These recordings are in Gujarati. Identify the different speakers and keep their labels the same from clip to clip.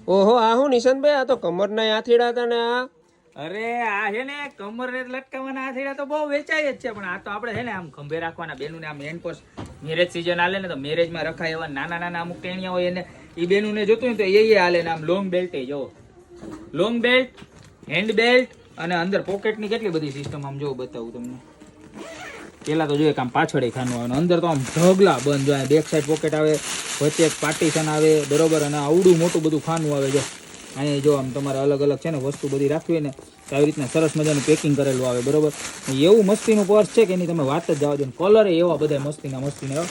Speaker 1: ઓહો, આ હું નિશાંતભાઈ, આ તો કમરના આથીડા હતા ને આ.
Speaker 2: અરે આ છે ને કમર ને લટકાવવાના આથેડા તો બહુ વેચાય જ છે, પણ આ તો આપણે છે ને આમ ખંભે રાખવાના. બેનું ને આમ મેનકોસ મેરેજ સીઝન હાલે ને તો મેરેજમાં રખાય એવા નાના નાના અમુક ટેણિયા હોય એને એ બેનું ને જોતું હોય તો એ હાલે ને. આમ લોંગ બેલ્ટ જો, લોંગ બેલ્ટ, હેન્ડ બેલ્ટ અને અંદર પોકેટની કેટલી બધી સિસ્ટમ આમ જો બતાવું તમને. પેલા તો જોઈએ કે આમ પાછળ ખાનું આવે, અંદર તો આમ ઢગલા બંધ હોય. બેક સાઈડ પોકેટ આવે, વચ્ચે એક પાર્ટીશન આવે, બરોબર. અને આવડું મોટું બધું ખાનું આવે જો. અહીંયા જો આમ તમારે અલગ અલગ છે ને વસ્તુ બધી રાખવી ને તો આવી રીતના સરસ મજાનું પેકિંગ કરેલું આવે, બરોબર. એવું મસ્તીનું પર્સ છે કે એની તમે વાત જ જવા દો. કલર એવા બધા મસ્તીના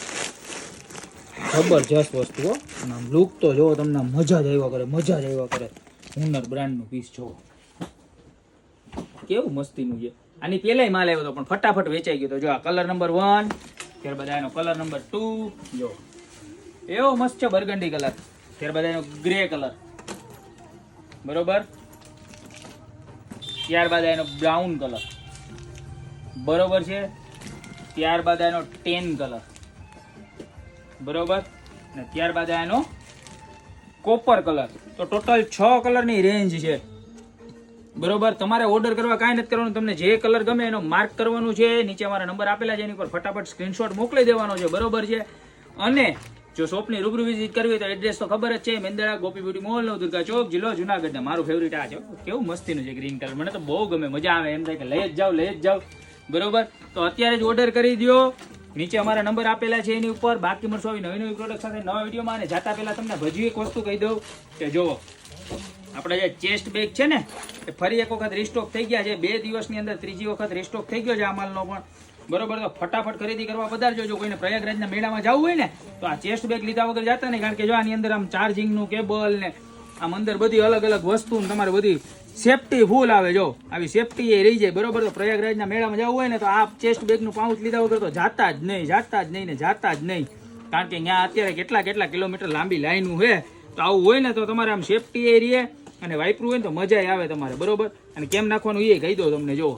Speaker 2: જબરજસ્ત વસ્તુ હો. અને આમ લુક તો જો તમને મજા જ આવ્યા કરે. હુનર બ્રાન્ડનું પીસ જો કેવું મસ્તીનું છે. આની પેલાય માલ આવ્યો હતો પણ ફટાફટ વેચાઈ ગયો. તો જો આ કલર નંબર 1, ત્યારબાદ આનો કલર નંબર 2 જો એવો મસ્ત છે, બર્ગન્ડી કલર. ત્યારબાદ એનો ગ્રે કલર, બરોબર. ત્યારબાદ એનો બ્રાઉન કલર, બરોબર છે. ત્યારબાદ એનો ટેન કલર, બરોબર. અને ત્યારબાદ એનો કોપર કલર. તો ટોટલ 6 કલરની રેન્જ છે, બરોબર. તમારે ઓર્ડર કરવા કાંઈ નથી કરવાનું. તમને જે કલર ગમે એનો માર્ક કરવાનું છે. નીચે અમારા નંબર આપેલા છે એની પર ફટાફટ સ્ક્રીનશોટ મોકલી દેવાનો છે, બરોબર છે. અને જો શોપની રૂબરૂ વિઝિટ કરવી તો એડ્રેસ તો ખબર જ છે, મેંદડા ગોપી બ્યુટી મોલ, નવદુર્ગા ચોક, જિલ્લો જુનાગઢ. મારું ફેવરિટ આ છે. કેવું મસ્તીનું છે ગ્રીન કલર, મને તો બહુ ગમે, મજા આવે. એમ થાય કે લઈ જ જાવ, બરોબર. તો અત્યારે જ ઓર્ડર કરી દો. નીચે અમારા નંબર આપેલા છે એની ઉપર. બાકી મળશો આવી નવી પ્રોડક્ટ સાથે નવા વિડીયોમાં. અને જાતા પહેલા તમને હજી એક વસ્તુ કહી દઉં કે જો આપણે જે ચેસ્ટ બેગ છે ને એ ફરી એક વખત રિસ્ટોક થઈ ગયા છે. 2 દિવસની અંદર ત્રીજી વખત રિસ્ટોક થઈ ગયો છે આ માલનો પણ, બરોબર. તો ફટાફટ ખરીદી કરવા પધારજો. જો કોઈને પ્રયાગરાજના મેળામાં જવું હોય ને તો આ ચેસ્ટ બેગ લીધા વગર જતા નહીં, કારણ કે જો આની અંદર આમ ચાર્જિંગનું કેબલ ને આમ અંદર બધી અલગ અલગ વસ્તુ તમારે બધી સેફટી ફૂલ આવે. જો આવી સેફટી એ રહી જાય, બરોબર. તો પ્રયાગરાજના મેળામાં જવું હોય ને તો આ ચેસ્ટ બેગનું પાઉચ લીધા વગર તો જાતા જ નહીં. કારણ કે ત્યાં અત્યારે કેટલા કિલોમીટર લાંબી લાઈનું છે. તો આવું હોય ને તો તમારે આમ સેફટી એ રહે અને વાપરવું હોય ને તો મજા આવે તમારે, બરોબર. અને કેમ નાખવાનું એ કહી દો તમને. જો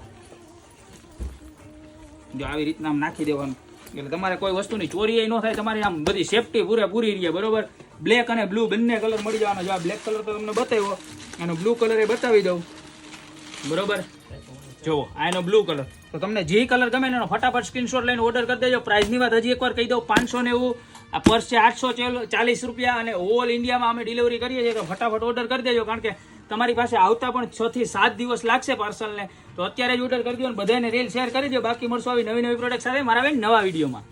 Speaker 2: આવી રીતના આમ નાખી દેવાનું એટલે તમારે કોઈ વસ્તુની ચોરી ન થાય. તમારી આમ બધી સેફટી પૂરેપૂરી રહે, બરોબર. બ્લેક અને બ્લુ બંને કલર મળી જવાનો. જો આ બ્લેક કલર તો તમને બતાવ્યો, એનો બ્લુ કલર એ બતાવી દઉં, બરોબર. જો આ એનો બ્લુ કલર. તો તમને જે કલર ગમે એનો ફટાફટ સ્ક્રીનશોટ લઈને ઓર્ડર કરી દેજો. પ્રાઇસની વાત હજી એકવાર કહી દઉં, 590. આ પર્સ છે 840 રૂપિયા અને ઓલ ઇન્ડિયામાં અમે ડિલિવરી કરીએ છીએ. તો ફટાફટ ઓર્ડર કરી દેજો, કારણ કે તમારી પાસે આવતા પણ 6 થી 7 દિવસ લાગશે પાર્સલને. તો અત્યારે જ ઓર્ડર કરી દો અને બધાને રીલ શેર કરી દો. બાકી મળશો આવી નવી પ્રોડક્ટ સાથે મારા નવા વિડીયોમાં.